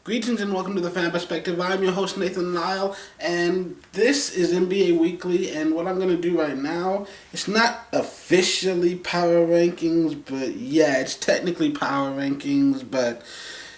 Greetings and welcome to the Fan Perspective. I'm your host Nathan Lyle, and this is NBA Weekly. And what I'm going to do right now, it's not officially power rankings, but yeah, it's technically power rankings. But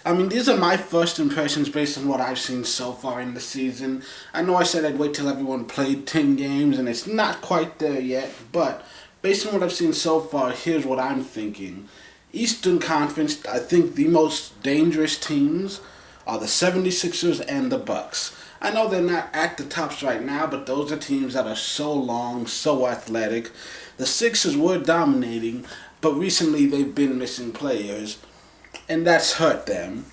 I mean, these are my first impressions based on what I've seen so far in the season. I know I said I'd wait till everyone played 10 games, and it's not quite there yet. But based on what I've seen so far, here's what I'm thinking. Eastern Conference, I think the most dangerous teams are the 76ers and the Bucks. I know they're not at the tops right now, but those are teams that are so long, so athletic. The Sixers were dominating, but recently they've been missing players, and that's hurt them.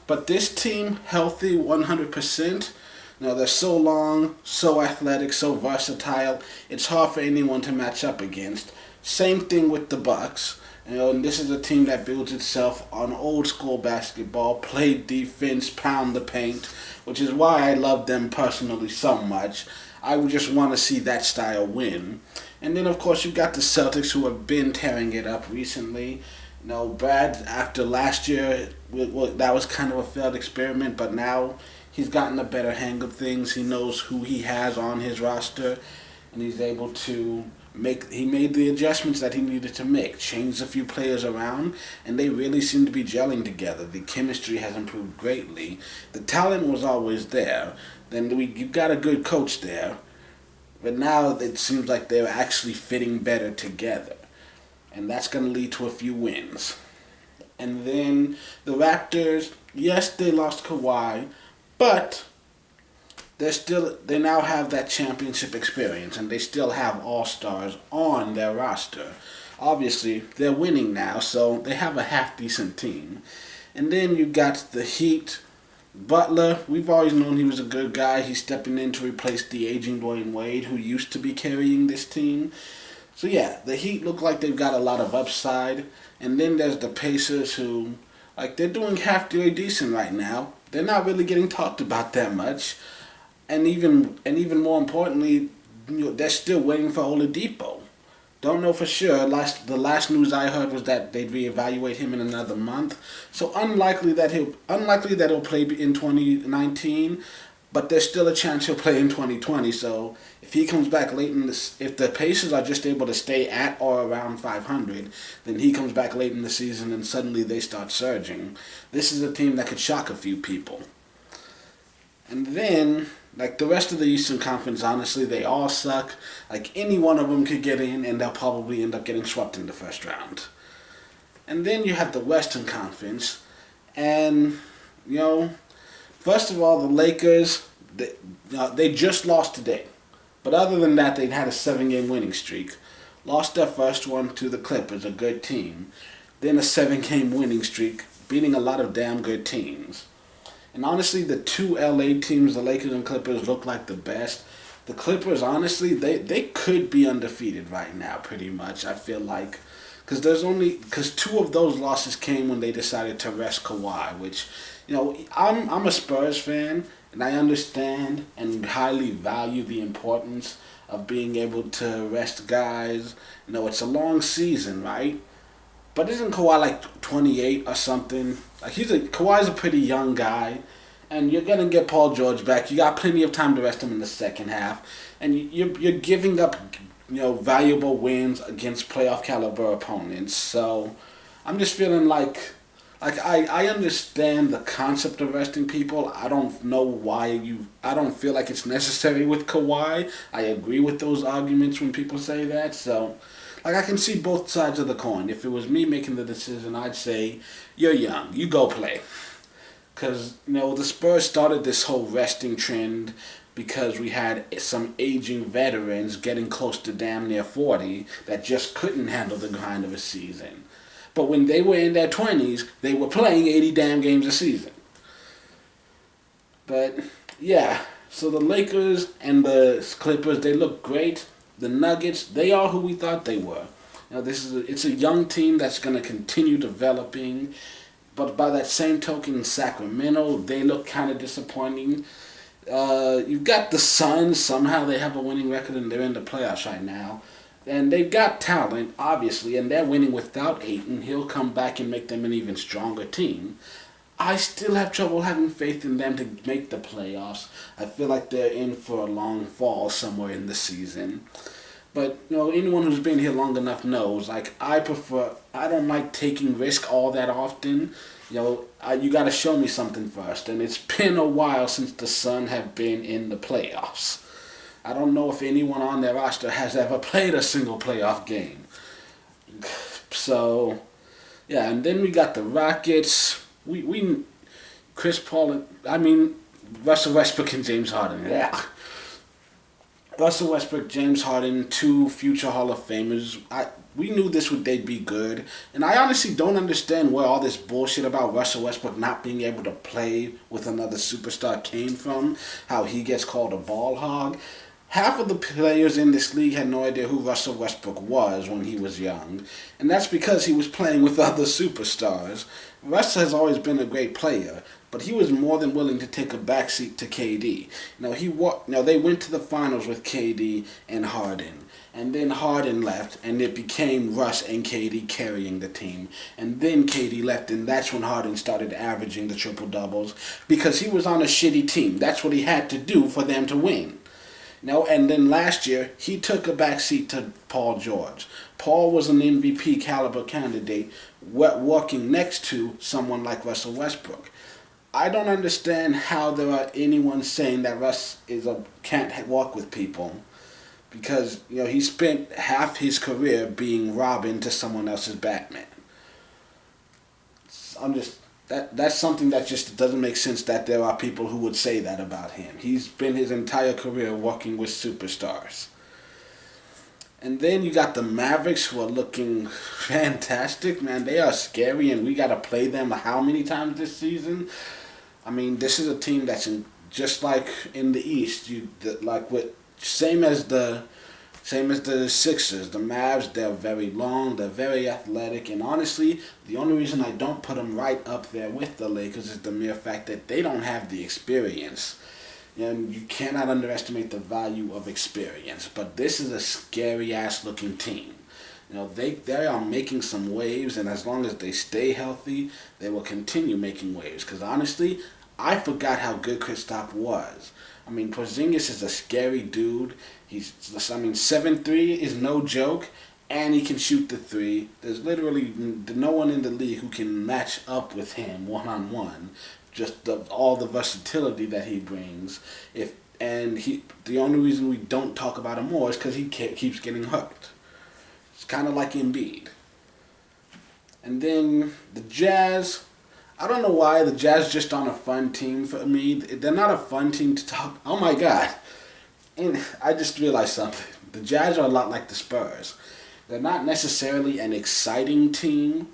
But this team, healthy 100%, they're so long, so athletic, so versatile, it's hard for anyone to match up against. Same thing with the Bucks. And this is a team that builds itself on old school basketball, play defense, pound the paint, which is why I love them personally so much. I would just want to see that style win. And then, of course, you've got the Celtics who have been tearing it up recently. Brad, after last year, that was kind of a failed experiment, but now he's gotten a better hang of things. He knows who he has on his roster, and he's able to he made the adjustments that he needed to make, changed a few players around, and they really seem to be gelling together. The chemistry has improved greatly. The talent was always there. Then you've got a good coach there, but now it seems like they're actually fitting better together, and that's going to lead to a few wins. And then the Raptors, yes, they lost Kawhi, but they now have that championship experience, and they still have all-stars on their roster. Obviously, they're winning now, so they have a half-decent team. And then you got the Heat. Butler, we've always known he was a good guy. He's stepping in to replace the aging Dwayne Wade, who used to be carrying this team. So yeah, the Heat look like they've got a lot of upside. And then there's the Pacers, who, they're doing half-decent decent right now. They're not really getting talked about that much. And even more importantly, they're still waiting for Oladipo. Don't know for sure. The last news I heard was that they'd reevaluate him in another month. So unlikely that he'll play in 2019, but there's still a chance he'll play in 2020. So if he comes back late if the Pacers are just able to stay at or around 500, then he comes back late in the season and suddenly they start surging. This is a team that could shock a few people. And then, the rest of the Eastern Conference, honestly, they all suck. Any one of them could get in, and they'll probably end up getting swept in the first round. And then you have the Western Conference, and, first of all, the Lakers, they just lost today. But other than that, they'd had a 7-game winning streak. Lost their first one to the Clippers, a good team. Then a 7-game winning streak, beating a lot of damn good teams. And honestly, the two LA teams, the Lakers and Clippers, look like the best. The Clippers, honestly, they could be undefeated right now, pretty much, I feel like. Because two of those losses came when they decided to rest Kawhi, which, I'm a Spurs fan, and I understand and highly value the importance of being able to rest guys. It's a long season, right? But isn't Kawhi 28 or something? Kawhi's a pretty young guy, and you're gonna get Paul George back. You got plenty of time to rest him in the second half, and you're giving up valuable wins against playoff caliber opponents. So I'm just feeling I understand the concept of resting people. I don't know why I don't feel like it's necessary with Kawhi. I agree with those arguments when people say that. So. I can see both sides of the coin. If it was me making the decision, I'd say, you're young, you go play. Because, the Spurs started this whole resting trend because we had some aging veterans getting close to damn near 40 that just couldn't handle the grind of a season. But when they were in their 20s, they were playing 80 damn games a season. But, yeah, so the Lakers and the Clippers, they look great. The Nuggets, they are who we thought they were. It's a young team that's going to continue developing, but by that same token, Sacramento, they look kind of disappointing. You've got the Suns. Somehow they have a winning record and they're in the playoffs right now. And they've got talent, obviously, and they're winning without Ayton. He'll come back and make them an even stronger team. I still have trouble having faith in them to make the playoffs. I feel like they're in for a long fall somewhere in the season. But anyone who's been here long enough knows. Like I don't like taking risk all that often. You got to show me something first, and it's been a while since the Sun have been in the playoffs. I don't know if anyone on their roster has ever played a single playoff game. So, yeah, and then we got the Rockets. We Chris Paul. I mean, Russell Westbrook and James Harden. Yeah. Russell Westbrook, James Harden, two future Hall of Famers. We knew they'd be good, and I honestly don't understand where all this bullshit about Russell Westbrook not being able to play with another superstar came from. How he gets called a ball hog. Half of the players in this league had no idea who Russell Westbrook was when he was young, and that's because he was playing with other superstars. Russ has always been a great player, but he was more than willing to take a backseat to KD. They went to the finals with KD and Harden, and then Harden left, and it became Russ and KD carrying the team. And then KD left, and that's when Harden started averaging the triple doubles because he was on a shitty team. That's what he had to do for them to win. And then last year, he took a backseat to Paul George. Paul was an MVP caliber candidate walking next to someone like Russell Westbrook. I don't understand how there are anyone saying that Russ can't walk with people, because he spent half his career being Robin to someone else's Batman. That's something that just doesn't make sense, that there are people who would say that about him. He's been his entire career working with superstars. And then you got the Mavericks, who are looking fantastic, man. They are scary, and we got to play them how many times this season? I mean, this is a team that's just like in the East. Same as the Sixers, the Mavs. They're very long, they're very athletic, and honestly, the only reason I don't put them right up there with the Lakers is the mere fact that they don't have the experience. And you cannot underestimate the value of experience. But this is a scary-ass looking team. They are making some waves, and as long as they stay healthy, they will continue making waves. Because honestly, I forgot how good Kristaps was. I mean, Porzingis is a scary dude. 7'3" is no joke, and he can shoot the three. There's literally no one in the league who can match up with him one-on-one. Just all the versatility that he brings. The only reason we don't talk about him more is because he keeps getting hurt. It's kind of like Embiid. And then the Jazz. I don't know why the Jazz just aren't a fun team for me. They're not a fun team to talk. Oh my God. And I just realized something. The Jazz are a lot like the Spurs. They're not necessarily an exciting team,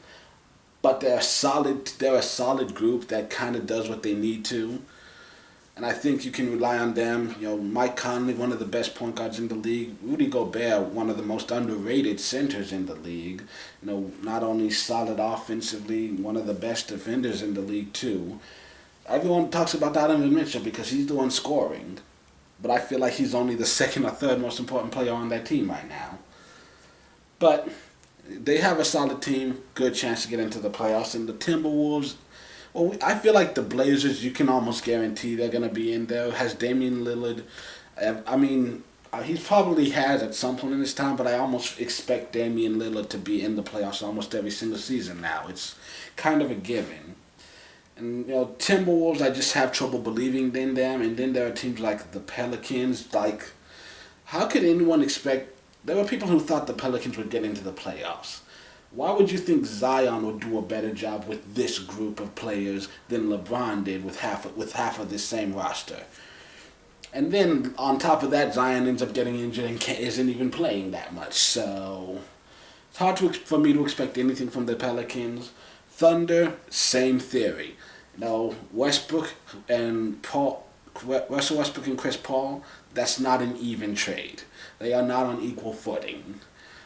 but they're a solid group that kind of does what they need to. And I think you can rely on them. Mike Conley, one of the best point guards in the league. Rudy Gobert, one of the most underrated centers in the league. Not only solid offensively, one of the best defenders in the league too. Everyone talks about Donovan Mitchell because he's the one scoring. But I feel like he's only the second or third most important player on that team right now. But they have a solid team, good chance to get into the playoffs. And the Timberwolves, well, I feel like the Blazers, you can almost guarantee they're going to be in there. Has Damian Lillard, he probably has at some point in his time, but I almost expect Damian Lillard to be in the playoffs almost every single season now. It's kind of a given. And, Timberwolves, I just have trouble believing in them. And then there are teams like the Pelicans. How could anyone expect... There were people who thought the Pelicans would get into the playoffs. Why would you think Zion would do a better job with this group of players than LeBron did with half of this same roster? And then, on top of that, Zion ends up getting injured and isn't even playing that much. So, it's hard for me to expect anything from the Pelicans. Thunder, same theory. Westbrook and Russell Westbrook and Chris Paul, that's not an even trade. They are not on equal footing.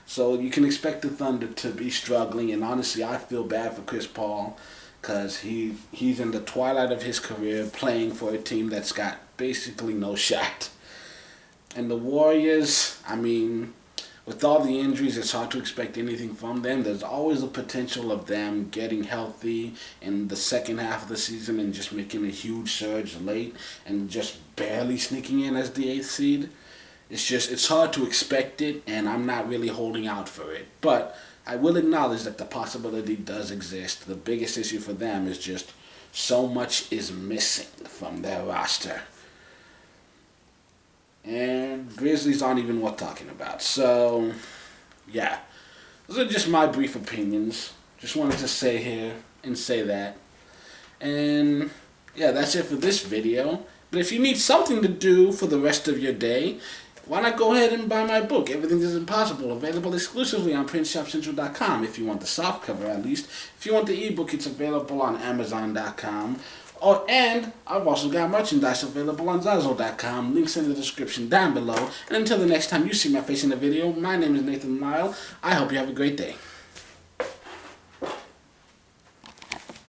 So you can expect the Thunder to be struggling, and honestly, I feel bad for Chris Paul because he's in the twilight of his career playing for a team that's got basically no shot. And the Warriors, with all the injuries, it's hard to expect anything from them. There's always a potential of them getting healthy in the second half of the season and just making a huge surge late and just barely sneaking in as the 8th seed. It's hard to expect it, and I'm not really holding out for it. But I will acknowledge that the possibility does exist. The biggest issue for them is just so much is missing from their roster. And Grizzlies aren't even worth talking about. So, yeah. Those are just my brief opinions. Just wanted to say here and say that. And, yeah, that's it for this video. But if you need something to do for the rest of your day, why not go ahead and buy my book, Everything is Impossible, available exclusively on printshopcentral.com, if you want the softcover at least. If you want the ebook, it's available on amazon.com. And I've also got merchandise available on Zazzle.com. Links in the description down below. And until the next time you see my face in the video, my name is Nathan Lyle. I hope you have a great day.